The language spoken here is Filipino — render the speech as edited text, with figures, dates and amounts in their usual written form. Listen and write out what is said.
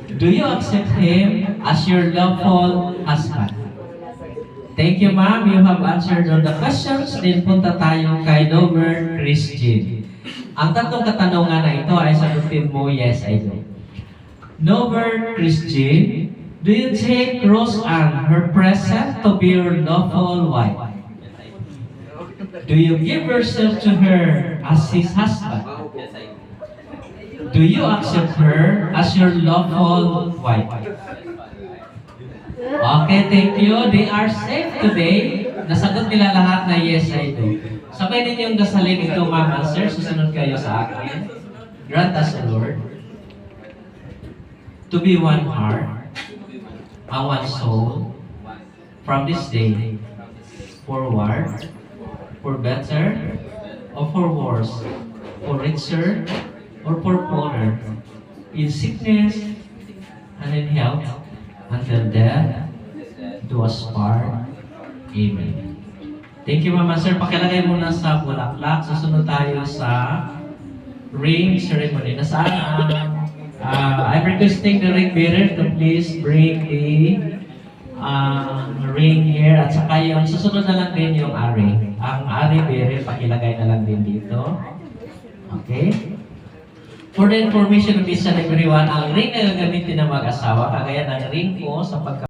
Do you accept him as your lawful husband? Thank you, ma'am. You have answered all the questions. Then punta tayo kay Lover Christian. Ang tatlong katanungan na ito ay sagutin mo, yes, I do. Lover Christian, do you take Rose Ann her present to be your lawful wife? Do you give yourself to her as his husband? Do you accept her as your lawful wife? Okay, thank you. They are safe today. Nasagot nila lahat na yes, I do. Sabay ninyong dasalin ito, ma'am and sir. Susunod kayo sa akin. Grant us, the Lord, to be one heart and one soul from this day forward, for better or for worse, for richer or for poorer, in sickness and in health, until death do us part. Amen. Thank you, Mama Sir. Pakilagay muna sa bulaklak. Susunod tayo sa ring ceremony. Nasaan I'm requesting the ring bearer to please bring the ring here. At saka yung susunod na lang din yung ari. Ang ari bearer, pakilagay na lang din dito. Okay? For the information of each and everyone, ang ring na gagamitin ng mag-asawa, kagaya ng ring ko sa pagka